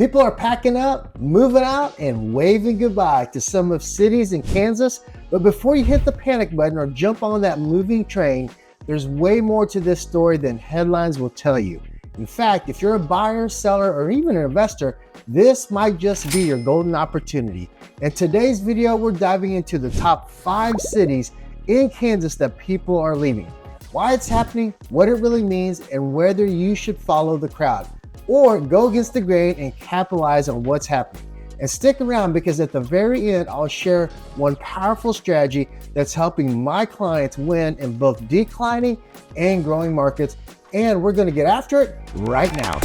People are packing up, moving out, and waving goodbye to some of cities in Kansas. But before you hit the panic button or jump on that moving train, there's way more to this story than headlines will tell you. In fact, if you're a buyer, seller, or even an investor, this might just be your golden opportunity. In today's video, we're diving into the top 5 cities in Kansas that people are leaving, why it's happening, what it really means, and whether you should follow the crowd or go against the grain and capitalize on what's happening. And stick around, because at the very end, I'll share one powerful strategy that's helping my clients win in both declining and growing markets. And we're going to get after it right now.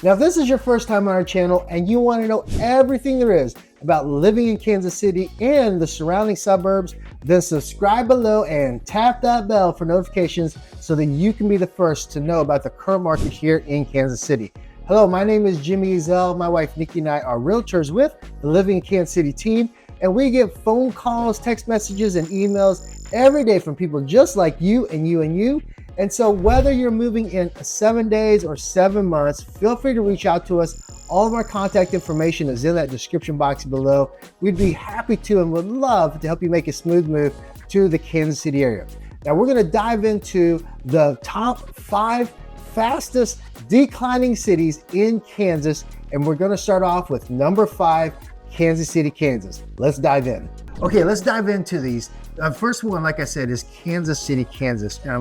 Now, if this is your first time on our channel and you want to know everything there is about living in Kansas City and the surrounding suburbs, then subscribe below and tap that bell for notifications so that you can be the first to know about the current market here in Kansas City. Hello, my name is Jimmy Ezell. My wife Nikki and I are realtors with the Living in Kansas City team, and we get phone calls, text messages, and emails every day from people just like you and you and you. And so whether you're moving in 7 days or 7 months, feel free to reach out to us. All of our contact information is in that description box below. We'd be happy to and would love to help you make a smooth move to the Kansas City area. Now we're going to dive into the top 5 fastest declining cities in Kansas, and we're going to start off with number 5, Kansas City, Kansas. Let's dive in. Okay, let's dive into these. First one, like I said, is Kansas City, Kansas. And I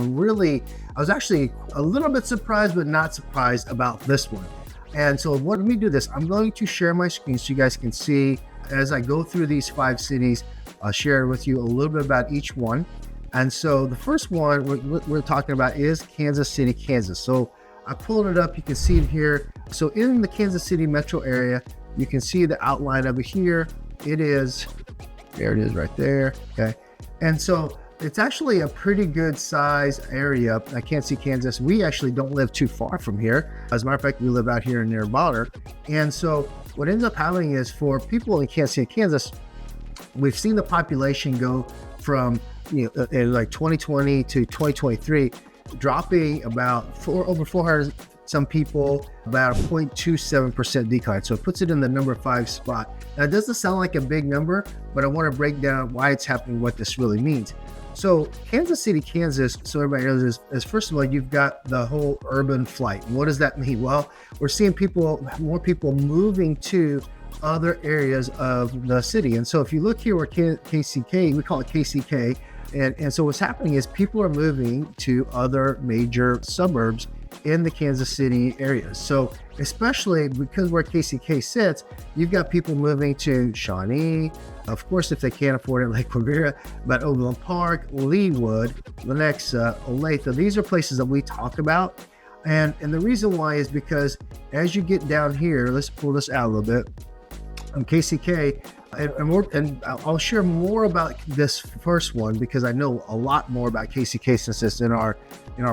was actually a little bit surprised, but not surprised about this one. And so let me do this. I'm going to share my screen so you guys can see as I go through these 5 cities. I'll share with you a little bit about each one. And so the first one we're talking about is Kansas City, Kansas. So I pulled it up. You can see it here. So in the Kansas City metro area, you can see the outline of it here. There it is right there. Okay. And so it's actually a pretty good size area. I can't see Kansas. We actually don't live too far from here. As a matter of fact, we live out here near Boulder. And so what ends up happening is, for people in Kansas City, Kansas, we've seen the population go from, in like 2020 to 2023, dropping about over 400 some people, about a 0.27% decline. So it puts it in the number 5 spot. Now, it doesn't sound like a big number, but I want to break down why it's happening, what this really means. So Kansas City, Kansas, so everybody knows, is first of all, you've got the whole urban flight. What does that mean? Well, we're seeing more people moving to other areas of the city. And so if you look here where KCK, we call it KCK. And so what's happening is people are moving to other major suburbs in the Kansas City area. So especially because where KCK sits, you've got people moving to Shawnee, of course, if they can't afford it, Lake Rivera, but Overland Park, Leawood, Lenexa, Olathe. These are places that we talk about. And the reason why is because as you get down here, let's pull this out a little bit. KCK, and I'll share more about this first one because I know a lot more about KCK since it's in our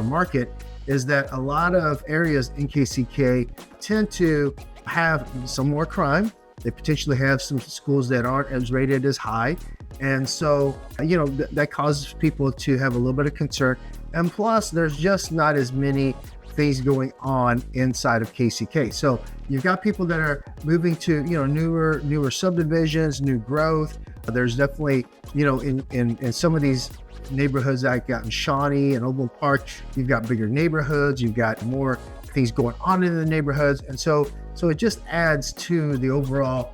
market, is that a lot of areas in KCK tend to have some more crime. They potentially have some schools that aren't as rated as high. And so, that causes people to have a little bit of concern. And plus, there's just not as many things going on inside of KCK. So you've got people that are moving to, newer subdivisions, new growth. There's definitely, in some of these neighborhoods like out in Shawnee and Overland Park, you've got bigger neighborhoods, you've got more things going on in the neighborhoods. And so it just adds to the overall,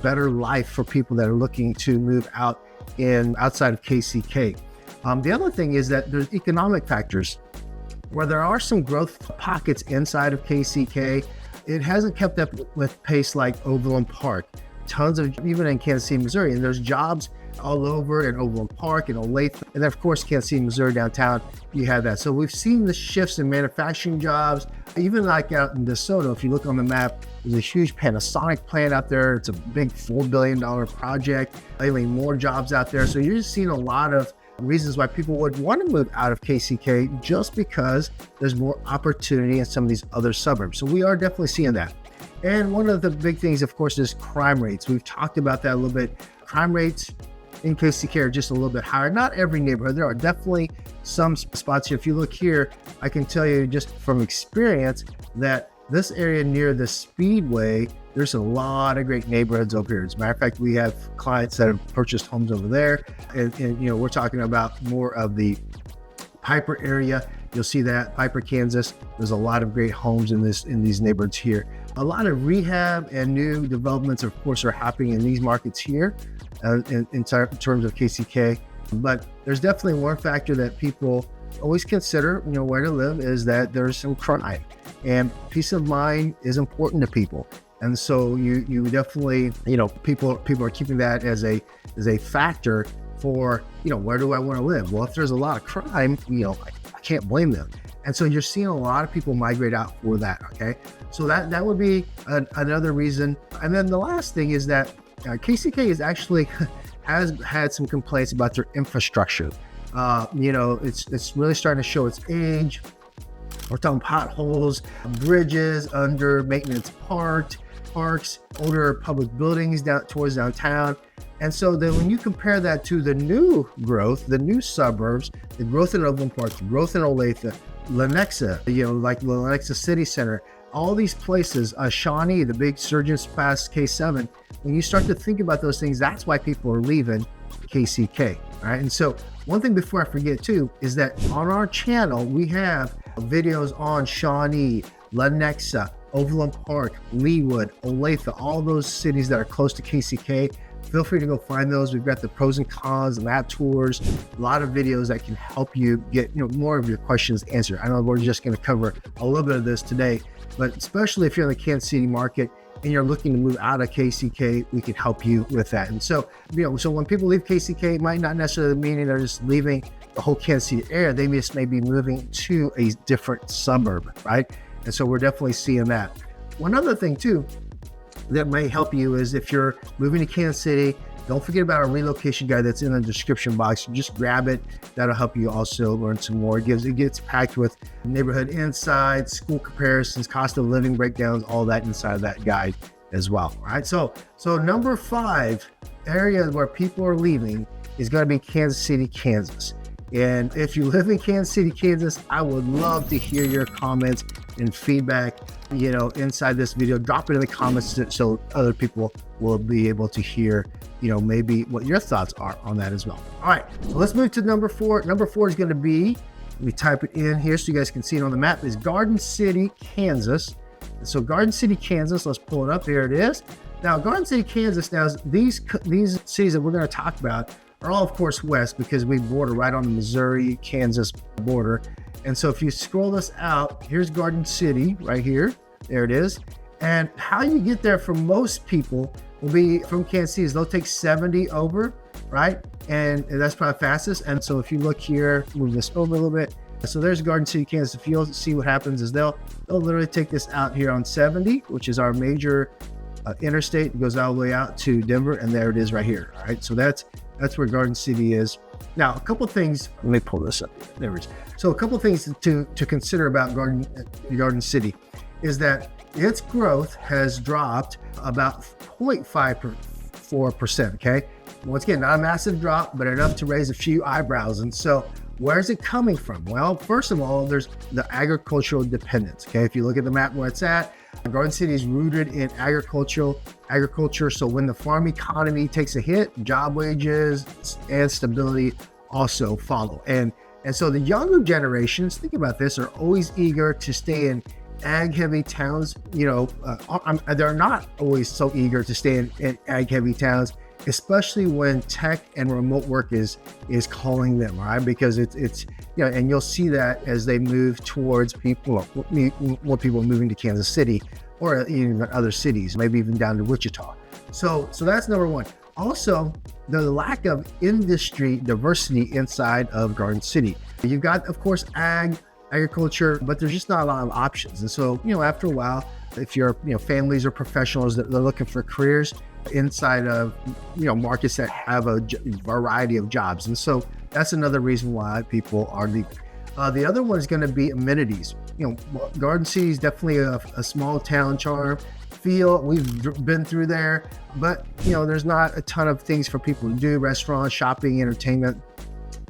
better life for people that are looking to move outside of KCK. The other thing is that there's economic factors. Where there are some growth pockets inside of KCK, it hasn't kept up with pace like Overland Park. Tons of, even in Kansas City, Missouri, and there's jobs all over in Overland Park and Olathe. And then of course, Kansas City, Missouri downtown, you have that. So we've seen the shifts in manufacturing jobs, even like out in DeSoto. If you look on the map, there's a huge Panasonic plant out there. It's a big $4 billion project, even more jobs out there. So you're just seeing a lot of reasons why people would want to move out of KCK, just because there's more opportunity in some of these other suburbs. So we are definitely seeing that. And one of the big things, of course, is crime rates. We've talked about that a little bit. Crime rates in KCK are just a little bit higher. Not every neighborhood. There are definitely some spots here. If you look here, I can tell you just from experience that this area near the Speedway, there's a lot of great neighborhoods over here. As a matter of fact, we have clients that have purchased homes over there. And we're talking about more of the Piper area. You'll see that Piper, Kansas. There's a lot of great homes in these neighborhoods here. A lot of rehab and new developments, of course, are happening in these markets here in terms of KCK. But there's definitely one factor that people always consider, where to live, is that there's some crime, and peace of mind is important to people. And so you definitely, people are keeping that as a factor for, where do I want to live? Well, if there's a lot of crime, I can't blame them. And so you're seeing a lot of people migrate out for that, okay? So that would be another reason. And then the last thing is that KCK is actually has had some complaints about their infrastructure. It's really starting to show its age. We're talking potholes, bridges, under maintenance parks, older public buildings down towards downtown. And so then when you compare that to the new growth, the new suburbs, the growth in Overland Park, the growth in Olathe, Lenexa, like the Lenexa City Center, all these places, Shawnee, the big surgeons past K7, when you start to think about those things, that's why people are leaving KCK, all right? And so one thing before I forget too, is that on our channel, we have videos on Shawnee, Lenexa, Overland Park, Leawood, Olathe, all those cities that are close to KCK. Feel free to go find those. We've got the pros and cons, lab tours, a lot of videos that can help you get more of your questions answered. I know we're just going to cover a little bit of this today, but especially if you're in the Kansas City market and you're looking to move out of KCK, we can help you with that. And so, so when people leave KCK, it might not necessarily mean they're just leaving the whole Kansas City area. They just may be moving to a different suburb, right? And so we're definitely seeing that. One other thing too that may help you is if you're moving to Kansas City, don't forget about our relocation guide that's in the description box. Just grab it. That'll help you also learn some more. It gets packed with neighborhood insights, school comparisons, cost of living breakdowns, all that inside of that guide as well. All right. So number 5 area where people are leaving is going to be Kansas City, Kansas. And if you live in Kansas City, Kansas, I would love to hear your comments and feedback, inside this video. Drop it in the comments so other people will be able to hear, maybe what your thoughts are on that as well. All right, so let's move to number 4. Number 4 is going to be, let me type it in here so you guys can see it on the map, is Garden City, Kansas. And so Garden City, Kansas, let's pull it up. There it is. Now, Garden City, Kansas, now these cities that we're going to talk about are all, of course, west because we border right on the Missouri-Kansas border. And so if you scroll this out, here's Garden City right here. There it is. And how you get there for most people will be from Kansas City. They'll take 70 over, right? And that's probably fastest. And so if you look here, move this over a little bit. So there's Garden City, Kansas. If you'll see what happens is they'll literally take this out here on 70, which is our major interstate. It goes all the way out to Denver. And there it is right here. All right. So that's where Garden City is. Now, a couple things, let me pull this up. There it is. So a couple things to consider about Garden City is that its growth has dropped about 0.54%, okay? Once again, not a massive drop, but enough to raise a few eyebrows. And so where's it coming from? Well, first of all, there's the agricultural dependence, okay? If you look at the map where it's at, Garden City is rooted in agriculture. So when the farm economy takes a hit, job wages and stability also follow. And so the younger generations, think about this, are always eager to stay in ag-heavy towns. They're not always so eager to stay in ag-heavy towns, especially when tech and remote work is calling them, right? Because it's and you'll see that as they move towards more people moving to Kansas City or even other cities, maybe even down to Wichita. So that's number 1. Also, the lack of industry diversity inside of Garden City. You've got, of course, agriculture, but there's just not a lot of options. And so, after a while, if you're, families or professionals that they're looking for careers inside of, markets that have a variety of jobs. And so that's another reason why people are leaving. The other one is going to be amenities. Garden City is definitely a small town charm. feel. We've been through there, but you know, there's not a ton of things for people to do, restaurants, shopping, entertainment.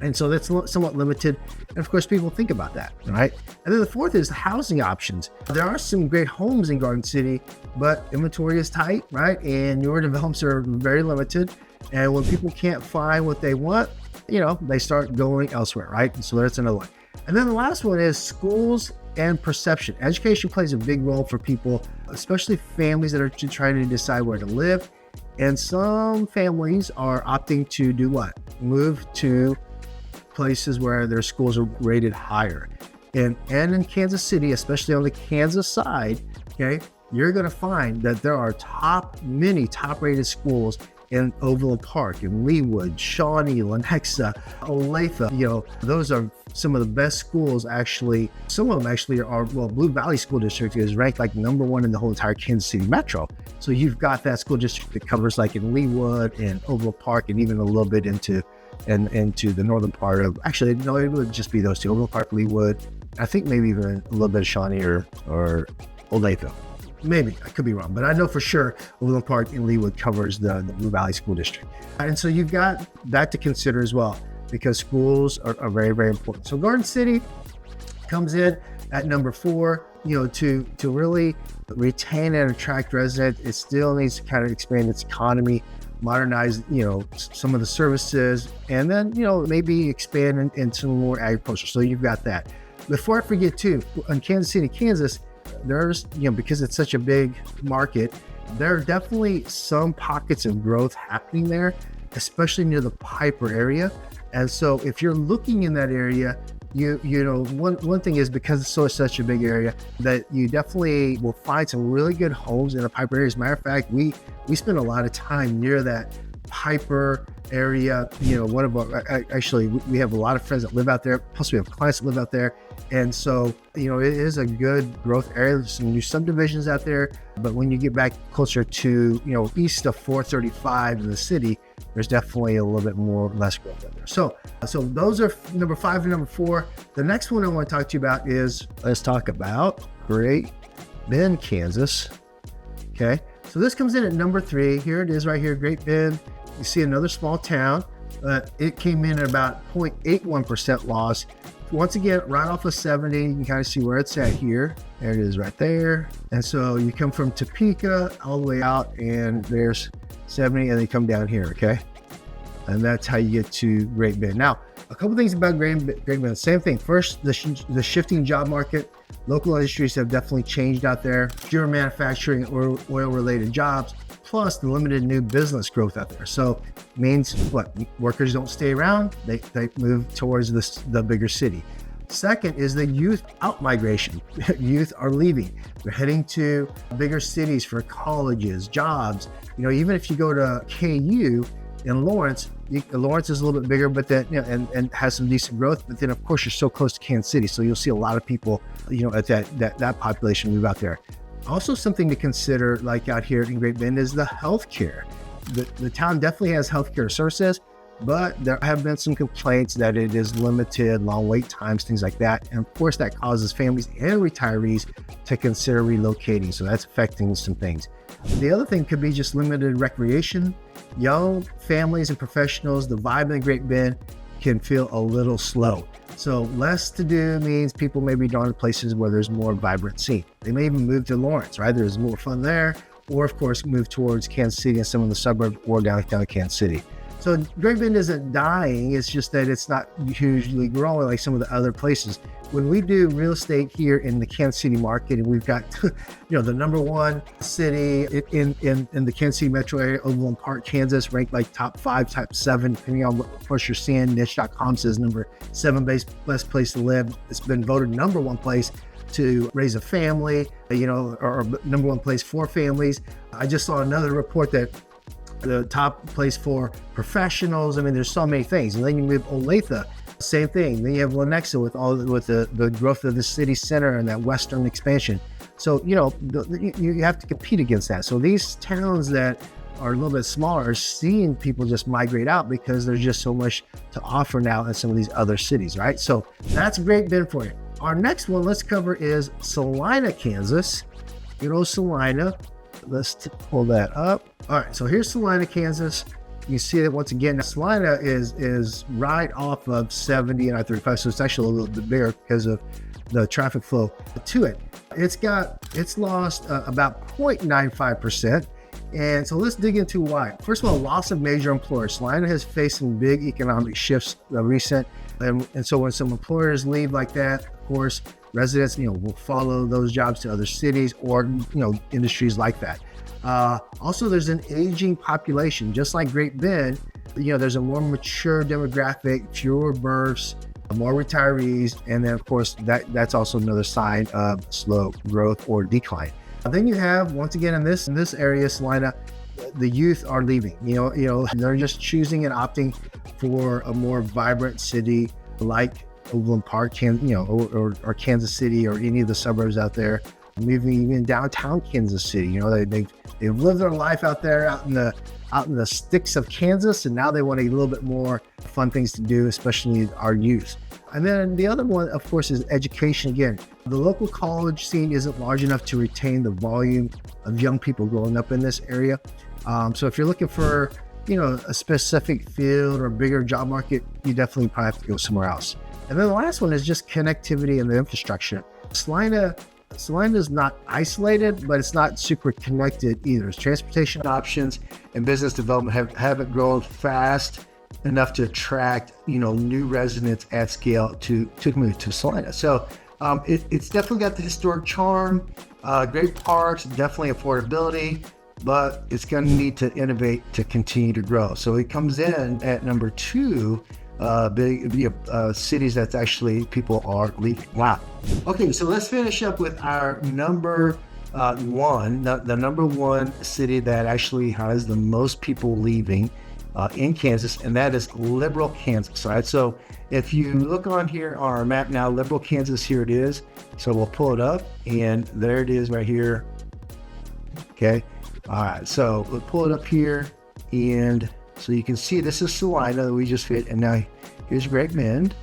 And so that's somewhat limited. And of course, people think about that, right? And then the fourth is the housing options. There are some great homes in Garden City, but inventory is tight, right? And newer developments are very limited. And when people can't find what they want, you know, they start going elsewhere, right? And so that's another one. And then the last one is schools and perception. Education plays a big role for people, especially families that are trying to decide where to live. And some families are opting to do what? Move to places where their schools are rated higher. And in Kansas City, especially on the Kansas side, okay, you're going to find that there are many top rated schools in Overland Park, in Leawood, Shawnee, Lenexa, Olathe. You know, those are some of the best schools. Actually, some of them actually are, well, Blue Valley School District is ranked like #1 in the whole entire Kansas City metro. So you've got that school district that covers like in Leawood and Overland Park, and even a little bit into the northern part of, actually, no, it would just be those two, Overland Park, Leawood, I think maybe even a little bit of Shawnee or Olathe. Maybe, I could be wrong, but I know for sure Overland Park and Leawood covers the Blue Valley School District. And so you've got that to consider as well, because schools are very, very important. So Garden City comes in at number 4. You know, to really retain and attract residents, it still needs to kind of expand its economy, modernize, you know, some of the services, and then, you know, maybe expand into more agriculture. So you've got that. Before I forget too, in Kansas City, Kansas, there's, you know, because it's such a big market, there are definitely some pockets of growth happening there, especially near the Piper area. And so if you're looking in that area, you know, one thing is, because it's such a big area, that you definitely will find some really good homes in the Piper area. As a matter of fact, we spend a lot of time near that Piper area. You know, one of our, actually, we have a lot of friends that live out there, plus we have clients that live out there. And so, you know, it is a good growth area. There's some new subdivisions out there, but when you get back closer to, you know, east of 435 in the city, there's definitely a little bit less growth out there. So those are number 5 and number 4. The next one I want to talk to you about is, let's talk about Great Bend, Kansas. Okay, so this comes in at number 3. Here it is right here, Great Bend. You see another small town. It came in at about 0.81% loss. Once again, right off of 70, you can kind of see where it's at here. There it is right there. And so you come from Topeka all the way out, and there's 70, and they come down here, okay? And that's how you get to Great Bend. Now, a couple things about Great Bend. Same thing. First, the shifting job market. Local industries have definitely changed out there. Fewer manufacturing or oil-related jobs, plus the limited new business growth out there. So it means what? Workers don't stay around. They move towards the bigger city. Second is the youth out-migration. Youth are leaving. They're heading to bigger cities for colleges, jobs. You know, even if you go to KU in Lawrence, Lawrence is a little bit bigger, but then, you know, and has some decent growth. But then, of course, you're so close to Kansas City, so you'll see a lot of people, you know, at that population move out there. Also, something to consider, like out here in Great Bend, is the healthcare. The town definitely has healthcare services, but there have been some complaints that it is limited, long wait times, things like that. And of course, that causes families and retirees to consider relocating. So that's affecting some things. The other thing could be just limited recreation. Young families and professionals, the vibe in Great Bend can feel a little slow. So less to do means people may be drawn to places where there's more vibrant scene. They may even move to Lawrence, right? There's more fun there. Or of course, move towards Kansas City and some of the suburbs, or downtown Kansas City. So Great Bend isn't dying, it's just that it's not hugely growing like some of the other places. When we do real estate here in the Kansas City market, and we've got, you know, the #1 city in the Kansas City metro area, Overland Park, Kansas, ranked like top 5, top 7, depending on what course you're seeing. Niche.com says #7 best place to live. It's been voted #1 place to raise a family, you know, or #1 place for families. I just saw another report that the top place for professionals. I mean, there's so many things. And then you move Olathe, same thing. Then you have Lenexa with the growth of the city center and that western expansion. So, you know, you have to compete against that. So these towns that are a little bit smaller are seeing people just migrate out because there's just so much to offer now in some of these other cities, right? So that's a Great Bend for you. Our next one let's cover is Salina, Kansas. You know, Salina. Let's pull that up. All right, so here's Salina, Kansas. You see that once again. Now, Salina is right off of 70 and I-35, so it's actually a little bit bigger because of the traffic flow to it. It's lost about 0.95%. And so let's dig into why. First of all, loss of major employers. Salina has faced some big economic shifts recent. And so when some employers leave like that, of course, residents, will follow those jobs to other cities or, industries like that. Also, there's an aging population, just like Great Bend. There's a more mature demographic, fewer births, more retirees, and then of course that's also another sign of slow growth or decline. Then you have, once again, in this area, Salina, the youth are leaving. They're just choosing and opting for a more vibrant city like Overland Park, or Kansas City, or any of the suburbs out there. Moving even downtown Kansas City. They've lived their life out there, out in the sticks of Kansas, and now they want a little bit more fun things to do, especially our youth. And then the other one, of course, is education. Again, the local college scene isn't large enough to retain the volume of young people growing up in this area. So if you're looking for, a specific field or bigger job market, you definitely probably have to go somewhere else. And then the last one is just connectivity and the infrastructure. Salina is not isolated, but it's not super connected either. Its transportation options and business development haven't grown fast enough to attract, new residents at scale to move to Salina. So it's definitely got the historic charm, great parks, definitely affordability, but it's going to need to innovate to continue to grow. So it comes in at number 2. Big cities that's actually people are leaving. Wow. Okay, so let's finish up with our number 1, the number 1 city that actually has the most people leaving in Kansas, and that is Liberal, Kansas. All right, so if you look on here on our map now, Liberal, Kansas, here it is. So we'll pull it up, and there it is right here. Okay, all right, so we'll pull it up here, and so you can see this is Salina that we just fit, and now here's Great Bend.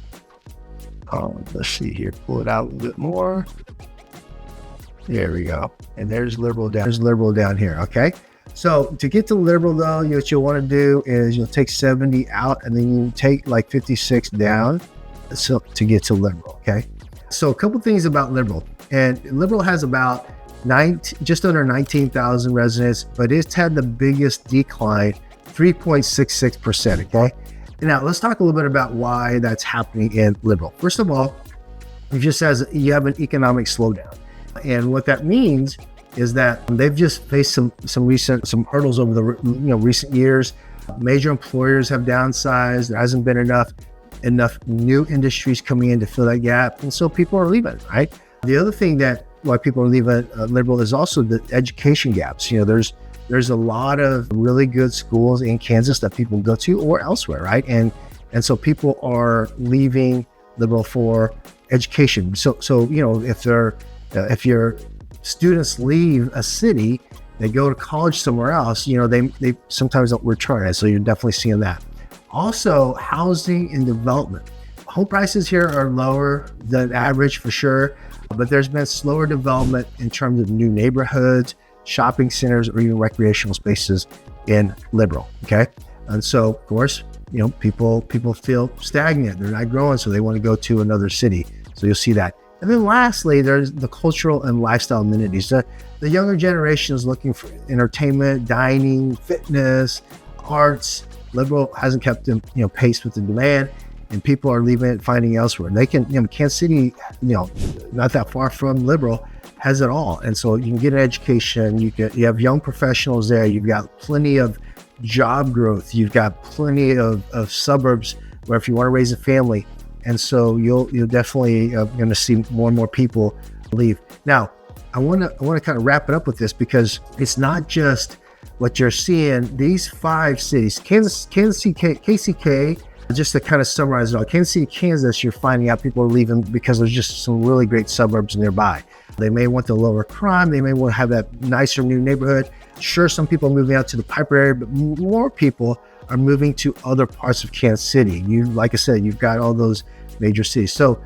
Let's see here, pull it out a little bit more. There we go, and there's Liberal down. There's Liberal down here. Okay. So to get to Liberal, though, what you'll want to do is you'll take 70 out, and then you take like 56 down, so to get to Liberal. Okay. So a couple things about Liberal, and Liberal has about just under 19,000 residents, but it's had the biggest decline, 3.66%. Okay. Now let's talk a little bit about why that's happening in Liberal. First of all, it just says you have an economic slowdown, and what that means is that they've just faced some hurdles over the recent years. Major employers have downsized. There hasn't been enough new industries coming in to fill that gap, and so people are leaving. Right. The other thing that why people are leaving Liberal is also the education gaps. There's a lot of really good schools in Kansas that people go to or elsewhere, right? And so people are leaving Liberal for education. So if your students leave a city, they go to college somewhere else, they sometimes don't return. So you're definitely seeing that. Also, housing and development. Home prices here are lower than average for sure, but there's been slower development in terms of new neighborhoods, shopping centers, or even recreational spaces in Liberal. Okay. And so of course, people feel stagnant. They're not growing, so they want to go to another city. So you'll see that. And then lastly, there's the cultural and lifestyle amenities. The younger generation is looking for entertainment, dining, fitness, arts. Liberal hasn't kept them, pace with the demand, and people are leaving it, finding elsewhere. They can, Kansas City, not that far from Liberal, has it all. And so you can get an education, you have young professionals there, you've got plenty of job growth, you've got plenty of suburbs where if you want to raise a family. And so you'll definitely going to see more and more people leave. Now, I want to kind of wrap it up with this, because it's not just what you're seeing. These 5 cities, Kansas City, KCK, just to kind of summarize it all, Kansas City, Kansas, you're finding out people are leaving because there's just some really great suburbs nearby. They may want the lower crime. They may want to have that nicer new neighborhood. Sure, some people are moving out to the Piper area, but more people are moving to other parts of Kansas City. Like I said, you've got all those major cities. So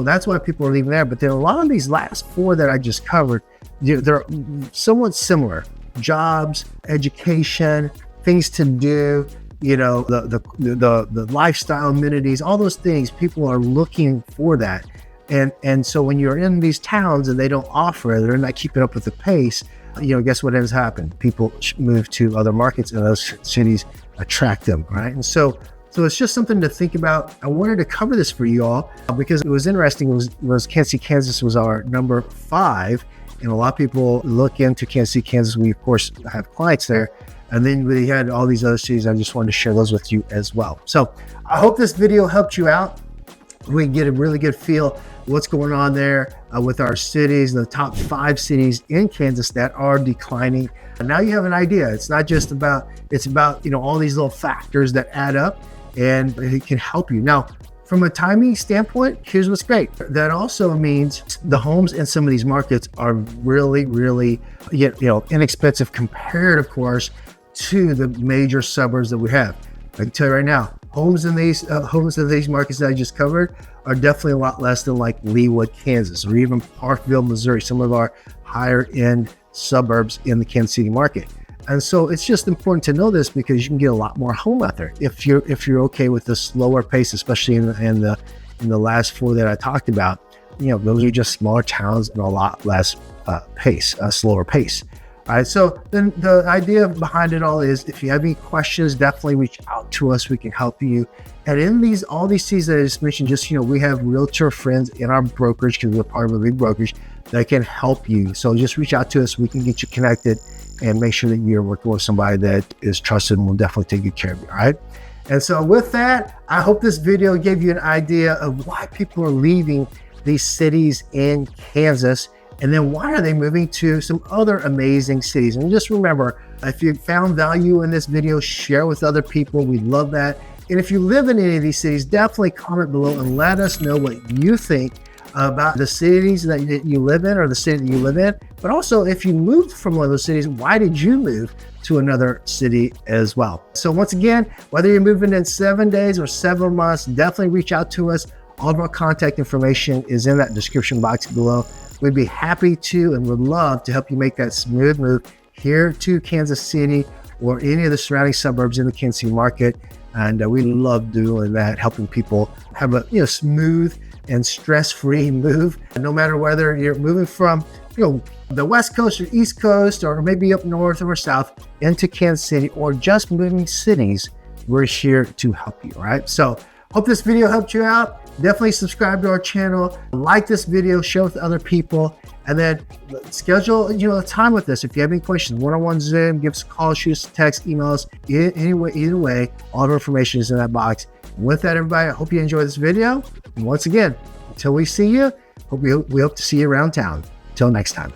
that's why people are leaving there. But then a lot of these last 4 that I just covered, they're somewhat similar. jobs, education, things to do, you know, the lifestyle amenities, all those things. People are looking for that. And so when you're in these towns and they don't offer it, they're not keeping up with the pace, you know, guess what ends happening? People move to other markets and those cities attract them, right? And so it's just something to think about. I wanted to cover this for you all because it was interesting. It was Kansas City, Kansas was our number 5. And a lot of people look into Kansas City, Kansas. We, of course, have clients there. And then we had all these other cities. I just wanted to share those with you as well. So I hope this video helped you out. We can get a really good feel what's going on there with our cities, the top 5 cities in Kansas that are declining. And now you have an idea. It's not just about, it's about, you know, all these little factors that add up, and it can help you. Now, from a timing standpoint, here's what's great. That also means the homes in some of these markets are really, really, you know, inexpensive compared, of course, to the major suburbs that we have. I can tell you right now, homes in these markets that I just covered are definitely a lot less than like Leawood, Kansas, or even Parkville, Missouri, some of our higher end suburbs in the Kansas City market. And so it's just important to know this because you can get a lot more home out there if you're okay with the slower pace, especially in the last 4 that I talked about. You know, those are just smaller towns and a lot less slower pace. All right, so then the idea behind it all is if you have any questions, definitely reach out to us. We can help you. And in all these cities that I just mentioned, just, you know, we have realtor friends in our brokerage because we're part of a big brokerage that can help you. So just reach out to us. We can get you connected and make sure that you're working with somebody that is trusted and will definitely take good care of you. All right. And so with that, I hope this video gave you an idea of why people are leaving these cities in Kansas. And then why are they moving to some other amazing cities? And just remember, if you found value in this video, share with other people. We love that. And if you live in any of these cities, definitely comment below and let us know what you think about the cities that you live in or the city that you live in. But also, if you moved from one of those cities, why did you move to another city as well? So once again, whether you're moving in 7 days or 7 months, definitely reach out to us. All of our contact information is in that description box below. We'd be happy to and would love to help you make that smooth move here to Kansas City or any of the surrounding suburbs in the Kansas City market. And we love doing that, helping people have a smooth and stress-free move. And no matter whether you're moving from the West Coast or East Coast or maybe up north or south into Kansas City or just moving cities, we're here to help you, all right? So hope this video helped you out. Definitely subscribe to our channel, like this video, share with other people, and then schedule a time with us. If you have any questions, one-on-one Zoom, give us a call, shoot us a text, email us. Either way, all the information is in that box. And with that, everybody, I hope you enjoyed this video. And once again, until we see you, we hope to see you around town. Until next time.